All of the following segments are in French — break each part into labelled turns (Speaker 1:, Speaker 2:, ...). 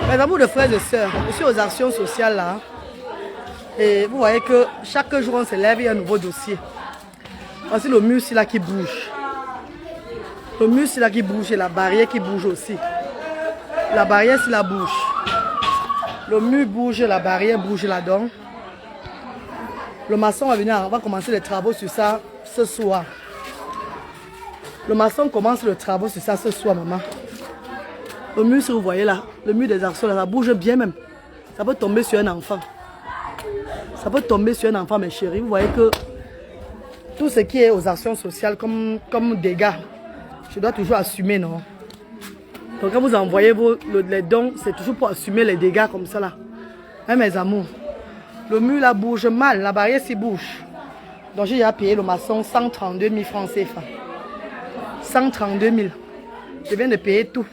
Speaker 1: Mes amours de frères et sœurs, je suis aux actions sociales là. Et vous voyez que chaque jour on se lève, il y a un nouveau dossier. Voici le mur là qui bouge. Le mur là qui bouge et la barrière qui bouge aussi. La barrière là bouge. Le mur bouge, la barrière bouge là-dedans. Le maçon va venir, on va commencer les travaux sur ça ce soir. Le maçon commence le travaux sur ça ce soir, maman. Le mur, si vous voyez là, le mur des arceaux là, ça bouge bien même. Ça peut tomber sur un enfant. Ça peut tomber sur un enfant, mes chéris. Vous voyez que tout ce qui est aux actions sociales comme dégâts, je dois toujours assumer, non? Donc quand vous envoyez les dons, c'est toujours pour assumer les dégâts comme ça là. Hein, mes amours? Le mur là bouge mal, la barrière s'y bouge. Donc j'ai déjà payé le maçon 132 000 francs CFA. 132 000. Je viens de payer tout.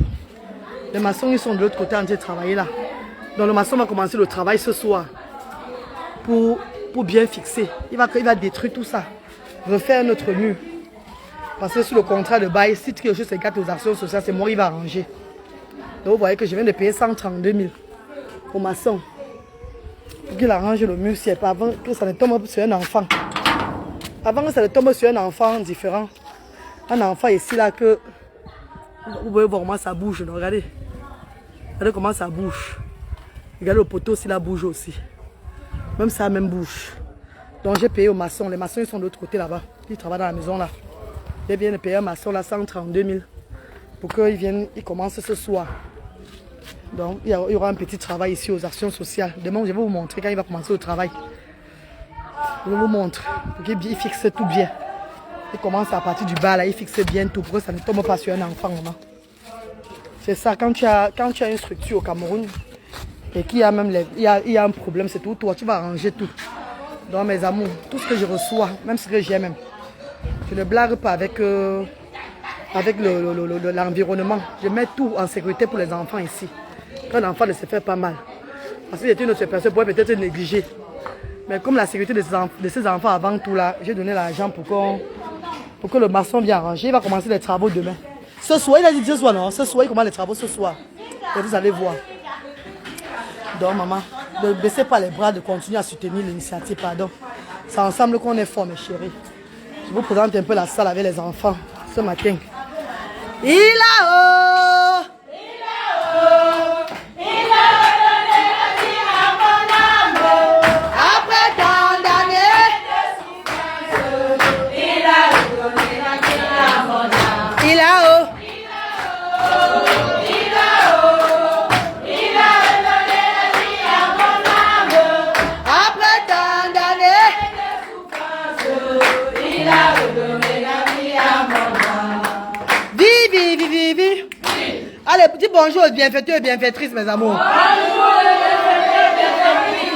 Speaker 1: Les maçons ils sont de l'autre côté en train de travailler là. Donc le maçon va commencer le travail ce soir. Pour bien fixer. Il va détruire tout ça. Refaire notre mur. Parce que sur le contrat de bail, si quelque chose se gâte aux actions sociales, c'est moi qui va arranger. Donc vous voyez que je viens de payer 132 000 au maçon. Pour qu'il arrange le mur, c'est pas avant que ça ne tombe sur un enfant. Avant que ça ne tombe sur un enfant différent. Un enfant ici là que... Vous voyez comment ça bouge, non? Regardez. Regardez comment ça bouge. Regardez le poteau aussi là bouge aussi. Même ça même bouge. Donc j'ai payé au maçon. Les maçons ils sont de l'autre côté là-bas. Ils travaillent dans la maison là. J'ai bien de payer un maçon là 132 000. Pour qu'ils viennent, ils commencent ce soir. Donc il y aura un petit travail ici aux actions sociales. Demain je vais vous montrer quand il va commencer le travail. Je vous montre. Pour qu'il fixe tout bien. Il commence à partir du bas là, il fixe bien tout pour que ça ne tombe pas sur un enfant. C'est ça, quand tu as une structure au Cameroun et qu'il y a même il y a un problème, c'est tout, toi tu vas arranger tout. Donc mes amours, tout ce que je reçois, même ce que j'ai même, je ne blague pas avec l'environnement. Je mets tout en sécurité pour les enfants ici. Qu'un enfant ne se fait pas mal. Parce que une autre personne pourrait peut-être négliger. Mais comme la sécurité de ces enfants avant tout là, j'ai donné l'argent pour que le maçon vienne arranger. Il va commencer les travaux demain. Ce soir, il a dit ce soir, non? Ce soir, il commence les travaux ce soir. Et vous allez voir. Donc, maman, ne baissez pas les bras, de continuer à soutenir l'initiative, pardon. C'est ensemble qu'on est fort, mes chéris. Je vous présente un peu la salle avec les enfants ce matin. Il a haut! Allez, dis bonjour aux bienfaiteurs et bienfaitrices, mes amours. Bonjour les bienfaiteurs et bienfaitrices.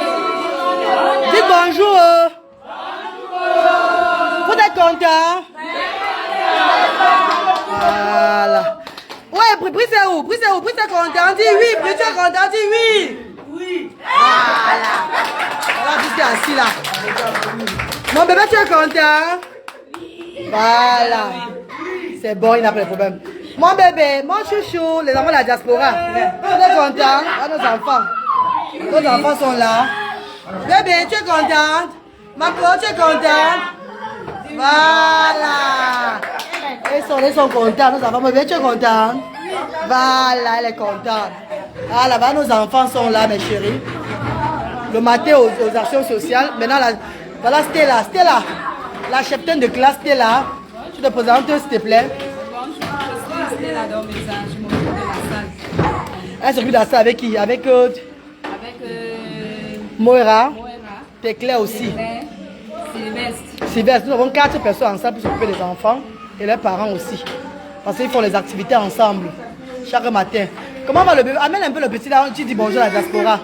Speaker 1: Dis bonjour. Vous êtes contents? Voilà. Ouais, Brice est où? Brice est où? Brice est content? Dis oui. Brice est content? Dis oui. Oui. Voilà. Voilà, Brice est assis là. Mon bébé, tu es content? Voilà. C'est bon, il n'a pas de problème. Mon bébé, mon chouchou, les enfants de la diaspora. Vous êtes contents? Nos enfants. Nos enfants sont là. Bébé, tu es contente? Marco, tu es contente? Voilà. Ils sont contents, nos enfants. Bébé, tu es contente? Voilà, elle est contente. Ah, là-bas, nos enfants sont là, mes chéris. Le matin aux actions sociales. Maintenant, voilà, Stella. Stella, la cheptaine de classe, Stella. Tu te présentes, s'il te plaît.
Speaker 2: Stella Dormeza, je m'occupe de la salle.
Speaker 1: Elle s'occupe de la salle avec qui? Avec Moira. Teclair aussi.
Speaker 2: Sylvestre.
Speaker 1: Sylvestre. Nous avons 4 personnes ensemble pour s'occuper des enfants et leurs parents aussi. Parce qu'ils font les activités ensemble chaque matin. Comment va le bébé? Amène un peu le petit là, tu dis bonjour à la diaspora.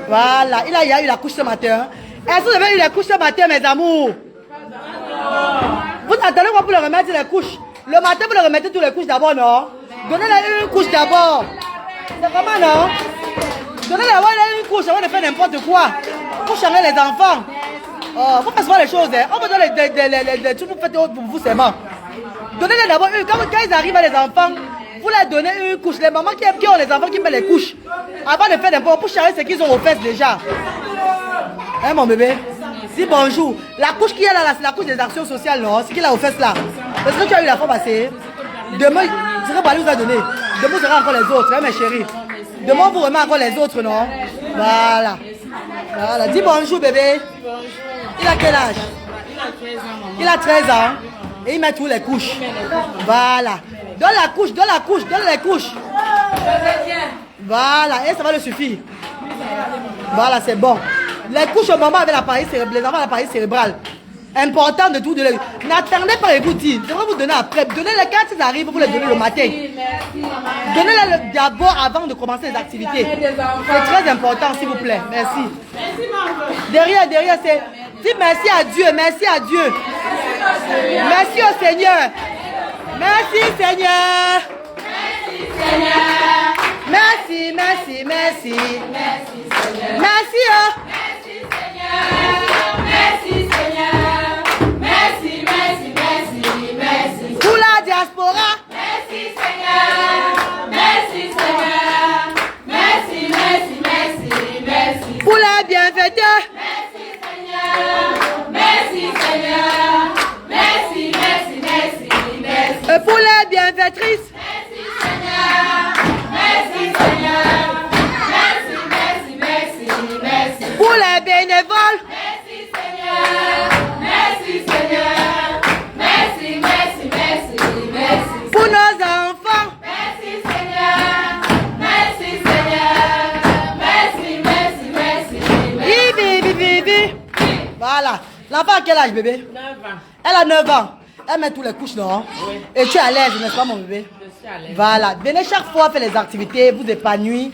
Speaker 1: Voilà. Il a eu la couche ce matin. Est-ce que vous avez eu la couche ce matin, mes amours? Vous attendez moi pour le remettre les couches. Le matin, vous le remettez toutes les couches d'abord, non? Donnez-leur une couche d'abord. C'est comment, non? Donnez-leur une couche avant de faire n'importe quoi. Pour changer les enfants. Oh, faut pas se voir les choses. Hein. On vous donne les trucs pour faire pour vous seulement. Donnez-leur d'abord une. Quand ils arrivent à les enfants, Vous leur donnez une couche. Les mamans qui ont les enfants qui mettent les couches. Avant de faire n'importe pour charger ce qu'ils ont aux fesses déjà. Hein, mon bébé? Dis bonjour. La couche qu'il y a là, c'est la couche des actions sociales, non? C'est qu'il a aux fesses là. Parce que tu as eu la fois passée. Demain, ce que Bali vous a donné. Demain, vous aurez encore les autres, hein, mes chéris. Demain, vous remettez encore les autres, non? Voilà. Voilà. Dis bonjour, bébé. Il a quel âge? Il a 13 ans. Et il met tous les couches. Voilà. Donne la couche, donne la couche, donne les couches. Voilà. Et ça va le suffire. Voilà, c'est bon. Les couches au moment avec l'appareil cérébral, les enfants avec l'appareil cérébral. Important de tout donner. N'attendez pas les vous dire. Je vais vous donner après. Donnez-les quand ils arrivent, vous les donnez le matin. Donnez-les d'abord avant de commencer les activités. C'est très important, s'il vous plaît. Merci. Derrière, c'est... Dis merci à Dieu, merci à Dieu. Merci au Seigneur. Merci Seigneur. Merci, merci, merci. Merci, oh. Pour la diaspora. Merci Seigneur. Merci Seigneur. Merci, merci, merci, merci. Pour les bienfaiteurs. Merci Seigneur. Merci Seigneur. Merci, merci, merci, merci. Et pour les bienfaitrices. Merci Seigneur. Merci Seigneur. Merci, merci, merci, merci. Pour les bénévoles. Merci Seigneur. Merci Seigneur. Merci, merci, merci, merci. Pour nos enfants. Merci Seigneur. Merci Seigneur. Merci, merci, merci, merci. Vivi. Voilà. L'enfant a quel âge, bébé?
Speaker 3: 9 ans.
Speaker 1: Elle a 9 ans. Elle met tous les couches, non?
Speaker 3: Oui.
Speaker 1: Et tu es à l'aise, n'est-ce pas, mon bébé?
Speaker 3: Je suis à l'aise.
Speaker 1: Voilà. Venez chaque fois faire les activités, vous épanouir.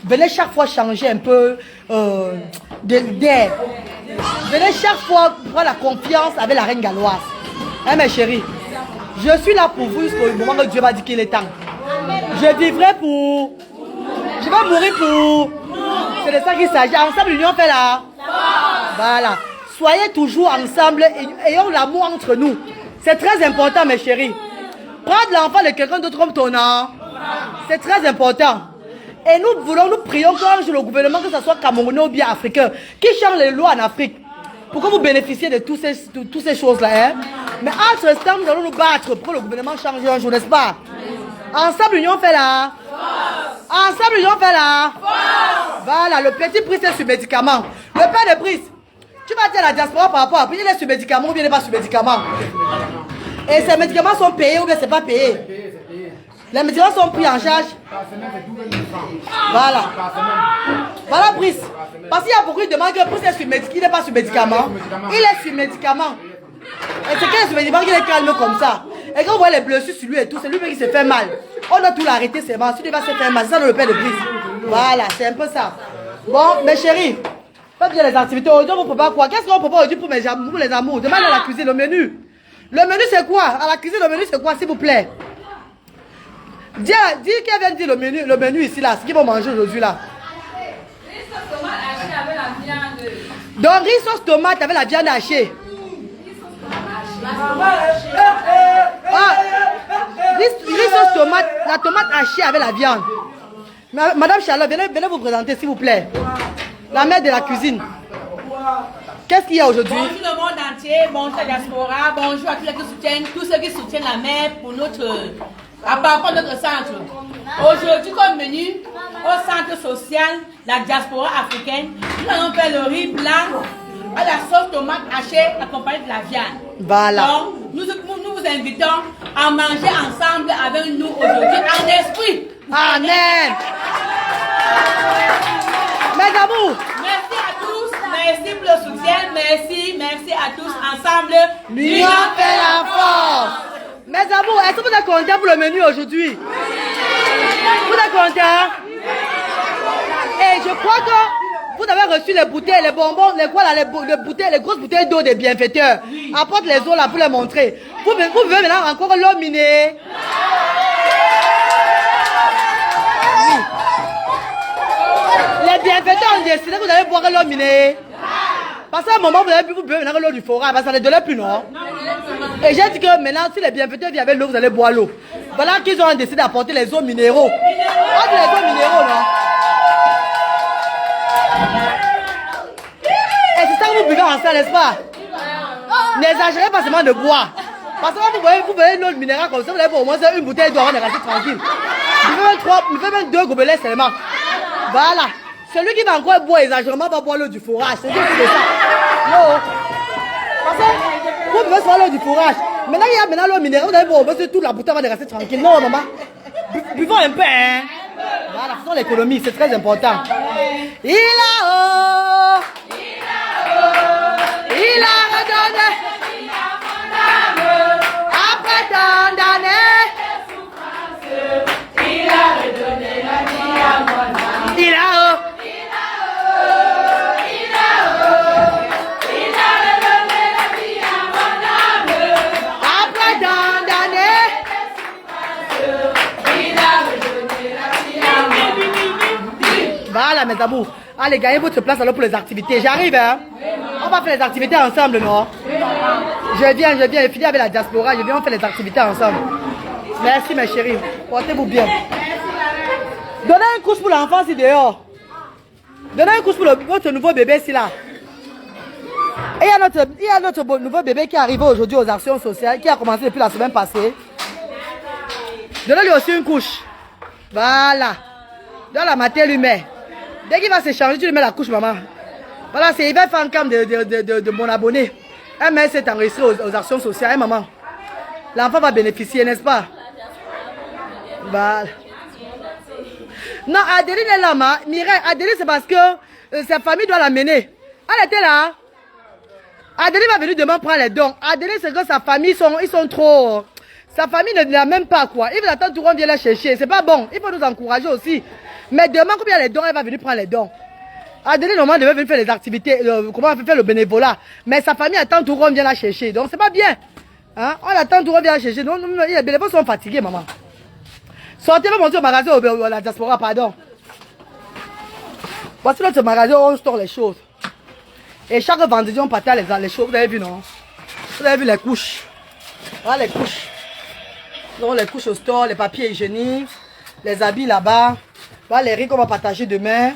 Speaker 1: Venez chaque fois changer un peu d'air. Venez chaque fois voir la confiance avec la reine galloise. Hein, mes chéris? Je suis là pour vous jusqu'au moment où Dieu m'a dit qu'il est temps. Je vivrai pour... Je vais mourir pour... C'est de ça qu'il s'agit. Ensemble, l'union fait là. Voilà. Soyez toujours ensemble et ayons l'amour entre nous. C'est très important, mes chéris. Prendre l'enfant de quelqu'un d'autre comme ton enfant, c'est très important. Et nous prions quand le gouvernement, que ce soit camerounais ou bien africain, qui change les lois en Afrique. Pour que vous bénéficiez de toutes ces choses-là. Hein? Mais entre temps, nous allons nous battre pour que le gouvernement change un jour, n'est-ce pas? Ensemble, l'union fait là. Ensemble, l'union fait là. Voilà, le petit Brice est sur médicament. Le père de Brice, tu vas dire à la diaspora par rapport à il est sur médicament ou bien il n'est pas sur médicament. Et ces médicaments sont payés ou bien c'est pas payé. Les médicaments sont pris en charge. Voilà. Voilà Brice. Parce qu'il y a beaucoup de demandent que Brice est sur médicament. Il n'est pas sur médicament. Il est sur médicament. Et c'est qu'il est sur médicament qu'il est calme comme ça. Et quand on voit les blessures sur lui et tout, c'est lui qui se fait mal. On doit tout l'arrêter, c'est bon. Si il va se faire mal, c'est ça le père de Brice. Voilà, c'est un peu ça. Bon, mes chéris, faites bien les activités. Aujourd'hui, on vous prépare quoi? Qu'est-ce qu'on prépare aujourd'hui pour les amours? Demande à la cuisine, le menu. Le menu, c'est quoi? À la cuisine, le menu, c'est quoi, s'il vous plaît? Dis qui vient de dire le menu ici, là, ce qu'ils vont manger aujourd'hui, là.
Speaker 2: Riz sauce tomate hachée avec la viande.
Speaker 1: Donc, riz sauce tomate avec la viande hachée. Riz sauce tomate, la tomate hachée avec la viande. Madame Charlotte, venez vous présenter, s'il vous plaît. La mère de la cuisine. Qu'est-ce qu'il y a aujourd'hui?
Speaker 3: Bonjour le monde entier, bonjour la diaspora, bonjour à tous ceux qui soutiennent la mer pour à part notre centre. Aujourd'hui, comme menu, au centre social, la diaspora africaine, nous allons faire le riz blanc à la sauce tomate hachée accompagnée de la viande.
Speaker 1: Voilà.
Speaker 3: Donc, nous vous invitons à manger ensemble avec nous aujourd'hui en esprit.
Speaker 1: Amen. Mes amours.
Speaker 3: Merci à tous, merci pour le soutien, merci à tous. Ensemble,
Speaker 1: L'union fait la force. Mes amours, est-ce que vous êtes contents pour le menu aujourd'hui? Vous êtes contents? Et je crois que vous avez reçu les bouteilles, les bonbons, les bouteilles, les grosses bouteilles d'eau des bienfaiteurs. Apporte les eaux là pour les montrer. Vous pouvez maintenant encore l'eau minée. Les bienfaiteurs ont décidé que vous allez boire l'eau minée. Parce qu'à un moment, vous avez pu boire l'eau du forage, parce que ça ne donnait plus, non? Et j'ai dit que maintenant, si les bienfaiteurs viennent avec l'eau, vous allez boire l'eau. Voilà qu'ils ont décidé d'apporter les eaux minéraux. Ah, les eaux minéraux, non? Et c'est ça que vous buvez en ça, n'est-ce pas? N'exagérez pas seulement de boire. Parce que vous voyez une autre minérale comme ça, vous avez au moins une bouteille d'eau, on est resté tranquille. Vous faites même 2 gobelets seulement. Voilà. Celui qui va encore boire exagérément va boire l'eau du fourrage. C'est juste ça. Non. Parce que vous pouvez boire l'eau du fourrage. Maintenant, il y a l'eau minérale, vous allez boire toute la bouteille, on va rester tranquille. Non, maman. Buvons un peu, hein. Voilà, faisons l'économie, c'est très important. Il a redonné. Après tant d'années, il a redonné la vie à mon âme. Il a redonné la vie à mon âme. Après tant d'années, il a redonné la vie à mon âme. Voilà mes amours. Allez, gagnez votre place alors pour les activités. J'arrive, hein. On va faire les activités ensemble, non? Je viens, je finis avec la diaspora, je viens, on fait les activités ensemble. Merci mes chéris, portez-vous bien. Donnez un couche pour l'enfant ici dehors. Donnez un couche pour votre nouveau bébé ici là. Et il y a notre nouveau bébé qui est arrivé aujourd'hui aux actions sociales, qui a commencé depuis la semaine passée. Donnez-lui aussi une couche. Voilà. Dans la matin, lui met. Dès qu'il va s'échanger, tu lui mets la couche, maman. Voilà, c'est Yves Fancam de mon abonné. Un mec s'est enregistré aux actions sociales, hein, maman. L'enfant va bénéficier, n'est-ce pas? Voilà. Non, Adeline est là, ma. Mireille, Adeline, c'est parce que sa famille doit l'amener. Elle était là. Adeline va venir demain prendre les dons. Adeline, c'est que sa famille, ils sont trop... Sa famille ne l'a même pas, quoi. Il veut attendre tout le monde vient la chercher. C'est pas bon. Il faut nous encourager aussi. Mais demain, comme il y a les dons, elle va venir prendre les dons. Adeline, normalement, devait venir faire les activités, comment on fait faire le bénévolat. Mais sa famille attend tout le monde vient la chercher. Donc, c'est pas bien. Hein? On attend tout le monde vient la chercher. Donc, les bénévoles sont fatigués, maman. Sortez le monter au magasin, la diaspora, pardon. Voici notre magasin où on store les choses. Et chaque vendredi, on partage les choses. Vous avez vu, non? Vous avez vu les couches. Voilà les couches. Donc, les couches au store, les papiers hygiéniques, les habits là-bas. Voilà les riz qu'on va partager demain.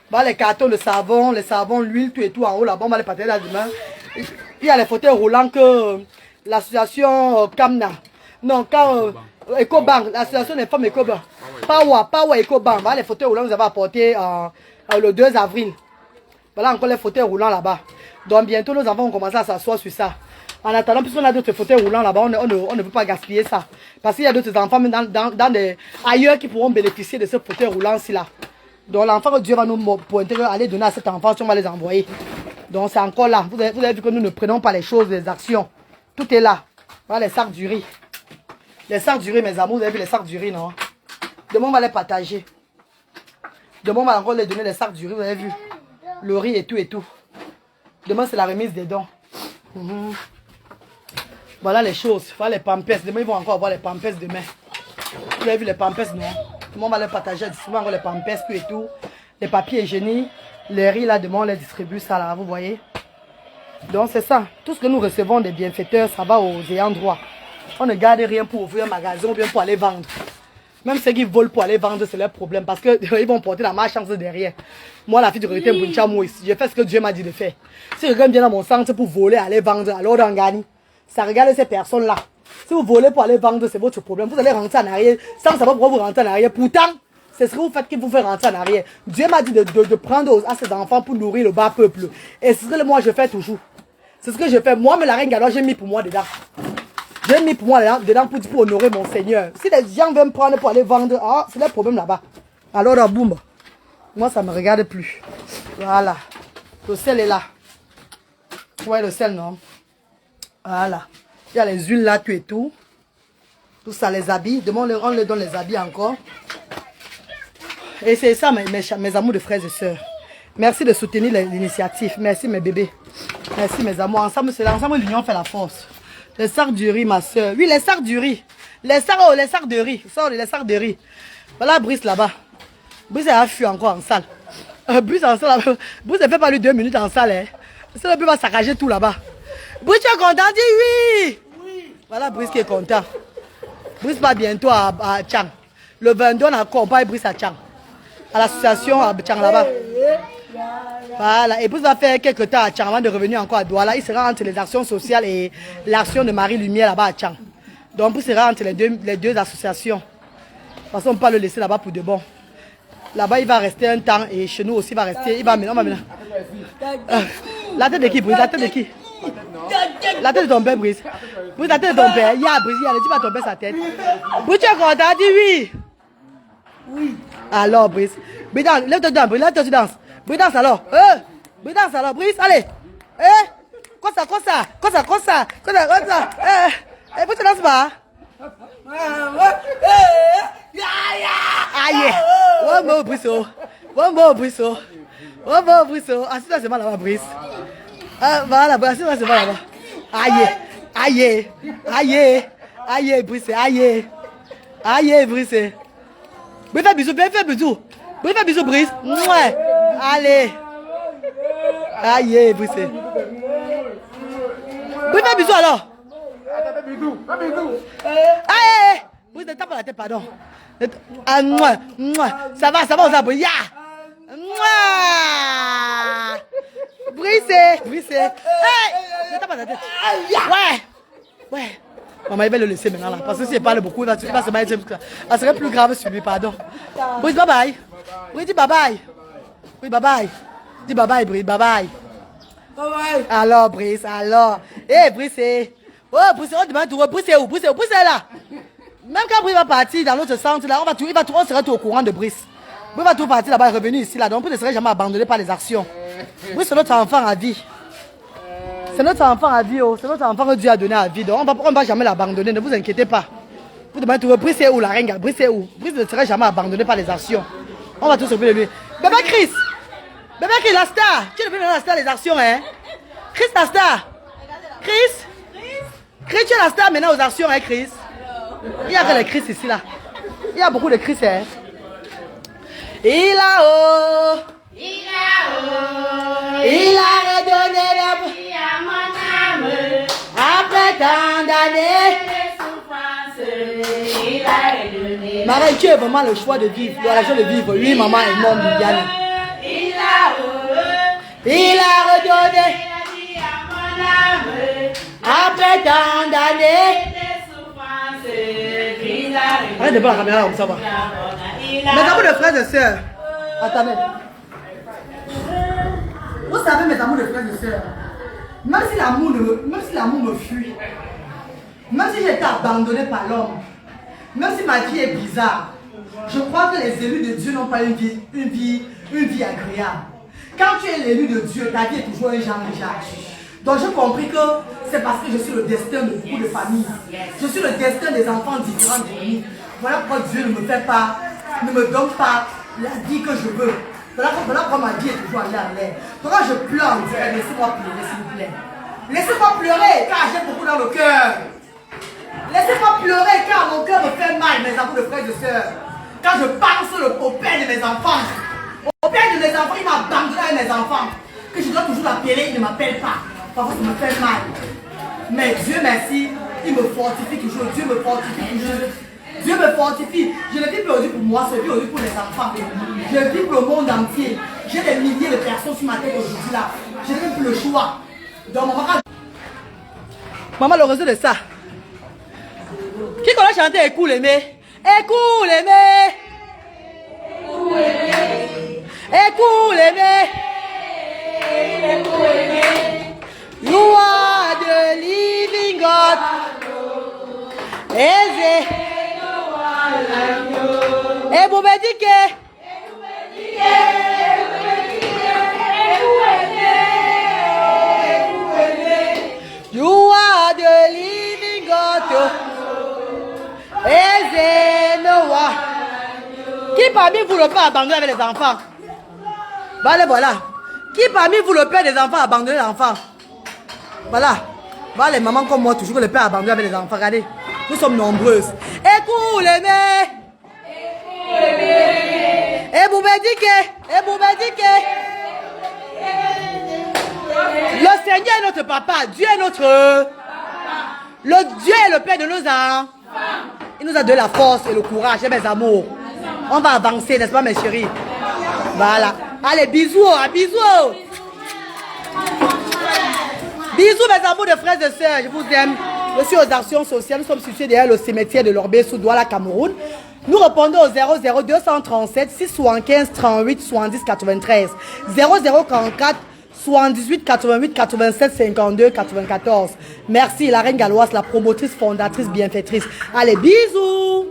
Speaker 1: Voilà les cartons de savon, les savons, l'huile, tout et tout en haut là-bas. On va les partager là demain. Il y a les fauteuils roulants que l'association Kamna. Non, EcoBank, l'association des femmes EcoBank. Power EcoBank. Voilà les fauteuils roulants que vous avez apportés le 2 avril. Voilà encore les fauteuils roulants là-bas. Donc bientôt nos enfants vont commencer à s'asseoir sur ça. En attendant, puisqu'on a d'autres fauteuils roulants là-bas, on ne peut pas gaspiller ça. Parce qu'il y a d'autres enfants ailleurs qui pourront bénéficier de ce fauteuil roulant-ci là. Donc l'enfant que Dieu va nous pointer, aller donner à cet enfant, si on va les envoyer. Donc c'est encore là. Vous avez vu que nous ne prenons pas les choses, les actions. Tout est là. Voilà les sacs du riz. Les sacs du riz, mes amours, vous avez vu les sacs du riz, non? Demain, on va les partager. Demain, on va encore les donner les sacs du riz, vous avez vu? Le riz et tout et tout. Demain, c'est la remise des dons. Voilà les choses. Voilà les pampers. Demain, ils vont encore avoir les pampers demain. Vous avez vu les pampers, non? Demain, on va les partager. Souvent, encore les pampers, tout et tout. Les papiers hygiéniques. Les riz, là, demain, on les distribue, ça, là, vous voyez? Donc, c'est ça. Tout ce que nous recevons des bienfaiteurs, ça va aux ayants droit. On ne garde rien pour ouvrir un magasin ou bien pour aller vendre. Même ceux qui volent pour aller vendre, c'est leur problème. Parce qu'ils vont porter la malchance derrière. Moi, la fille de Rita Mbuncha Moïse, je fais ce que Dieu m'a dit de faire. Si quelqu'un vient dans mon centre pour voler, aller vendre, alors on gagne. Ça regarde ces personnes-là. Si vous volez pour aller vendre, c'est votre problème. Vous allez rentrer en arrière sans savoir pourquoi vous rentrez en arrière. Pourtant, c'est ce que vous faites qui vous fait rentrer en arrière. Dieu m'a dit de prendre à ses enfants pour nourrir le bas peuple. Et c'est ce que moi je fais toujours. C'est ce que je fais. Moi, mais la reine Galois, j'ai mis pour moi dedans. J'ai mis pour moi dedans pour honorer mon Seigneur. Si les gens veulent me prendre pour aller vendre, ah, c'est le problème là-bas. Alors, boum. Moi, ça ne me regarde plus. Voilà. Le sel est là. Vous voyez le sel, non? Voilà. Il y a les huiles là, tout et tout. Tout ça, les habits. Demain, on leur donne les habits encore. Et c'est ça, mes amours de frères et sœurs. Merci de soutenir l'initiative. Merci, mes bébés. Merci, mes amours. Ensemble, c'est ensemble, l'union fait la force. Les sacs du riz, ma soeur. Oui, les sacs du riz. Les sacs de riz. Les sacs de riz. Voilà Brice là-bas. Brice a fui encore en salle. Brice en salle. Brice ne fait pas lui 2 minutes en salle. Hein. C'est le but va saccager tout là-bas. Brice, tu es content? Dis oui. Oui. Voilà Brice qui est content. Brice va bientôt à Tchang. Le 22, on accompagne Brice à Tchang. À l'association à Tchang là-bas. Voilà. Et Brice va faire quelques temps à Tchang avant de revenir encore à Douala. Il sera entre les actions sociales et l'action de Marie Lumière là-bas à Tchang. Donc Brice sera entre les deux associations. Parce qu'on ne peut pas le laisser là-bas pour de bon. Là-bas, il va rester un temps et chez nous aussi, il va rester. Il va maintenant. La tête de qui, Brice? La tête de qui? La tête de ton père, Brice. Brice, la tête de ton père. Il y a Brice, tu vas tomber sa tête. Brice, tu es content? Dis oui. Oui. Alors, Brice. Brice, lève-toi, tu danses. Brice, lève-toi, tu danses. Brice, danse alors. Brice, danse alors. Brice, allez. Quoi ça? Brice, tu danses pas? Aïe. One more, Brice. Assis-toi seulement là-bas, Brice. Voilà, assis-toi seulement là-bas. Aïe, Brice. Aïe, Brice. Brice, fais bisous. Brice, fais bisous, Brice. Mouais. Allez. Aïe, Brice. Brice, fais bisous alors. Aïe. Brice, ne tape pas la tête, pardon. Ça va, on s'abonne. Ya. Brice. Ne tape pas la tête. Ouais. Maman, il va le laisser maintenant là. Parce que s'il parle beaucoup, il va se mettre. Ça serait plus grave sur lui, pardon. Brice, bye bye. Brice, dis bye bye. Oui, bye bye. Dis bye bye, Brice, bye bye. Bye bye. Alors, Brice, alors. Brice. Oh, Brice, on demande tout. Brice est où? Brice est là. Même quand Brice va partir dans l'autre centre, là, on sera tout au courant de Brice. Brice va tout partir là-bas et revenir ici, là. Donc, Brice ne serait jamais abandonné par les actions. Brice, c'est notre enfant à vie. C'est notre enfant à vie, oh. C'est notre enfant que Dieu a donné à vie. Donc, on ne va jamais l'abandonner, ne vous inquiétez pas. Vous demandez tout. Brice est où, la reine? Brice est où? Brice ne serait jamais abandonné par les actions. On va tous s'occuper de lui. Bébé Chris, la star. Tu es devenu la star des actions, hein? Chris, la star. Chris, tu es la star maintenant aux actions, hein, Chris? Il y a que les Chris ici, là. Il y a beaucoup de Chris, hein? Il a redonné la vie à mon âme. Après tant d'années de souffrance, il a redonné. Marie, tu es vraiment le choix de vivre, la joie de vivre. Oui, maman et non, Viviane. Il a redonné la vie à mon âme. Après tant d'années de souffrance, arrête de voir la caméra comme ça, va. Mes amours de frères et sœurs. Attendez. Vous savez, mes amours de frères et sœurs, même si l'amour me fuit, même si j'ai été abandonné par l'homme, même si ma vie est bizarre, je crois que les élus de Dieu n'ont pas une vie agréable. Quand tu es l'élu de Dieu, ta vie est toujours un genre. Donc j'ai compris que c'est parce que je suis le destin de beaucoup de familles. Je suis le destin des enfants différents de nous. Voilà pourquoi Dieu ne me donne pas la vie que je veux. Voilà pourquoi ma vie est toujours allée en l'air. Donc quand je pleure, on dirait, laissez-moi pleurer s'il vous plaît. Laissez-moi pleurer car j'ai beaucoup dans le cœur. Laissez-moi pleurer car mon cœur me fait mal, mes amours de frères et de sœurs. Quand je pense au père de mes enfants, au père de mes enfants, il m'a abandonné avec mes enfants. Que je dois toujours l'appeler, il ne m'appelle pas. Parfois ça me fait mal. Mais Dieu merci, il me fortifie toujours. Dieu me fortifie toujours. Dieu me fortifie. Je ne vis plus aujourd'hui pour moi, je vis aujourd'hui pour les enfants. Je vis pour le monde entier. J'ai des milliers de personnes sur ma tête aujourd'hui là. Je n'ai même plus le choix. Donc maman, le réseau de ça. Qui connaît chanter Écoule aimé? Écoule aimé. Écoule aimé. You are the living God. Eze. Ebubedike. You are the living God. Eze Noah. Qui parmi vous le père abandonné avec les enfants? Voilà. Qui parmi vous le père des enfants abandonné les enfants? Voilà les mamans comme moi, toujours le père abandonné avec les enfants. Regardez, nous sommes nombreuses. Écoute les mères. Le Seigneur est notre papa. Dieu est notre... Dieu est le père de nos enfants. Il nous a donné la force et le courage, mes amours. On va avancer, n'est-ce pas, mes chéris? Voilà. Allez, bisous, bisous. Bisous, mes amours de frères et sœurs. Je vous aime. Je suis aux actions sociales. Nous sommes situés derrière le cimetière de l'Orbé sous Douala, Cameroun. Nous répondons au 00 237 675 38 70 93. 0044 78 88 87 52 94. Merci, la reine galloise, la promotrice, fondatrice, bienfaitrice. Allez, bisous.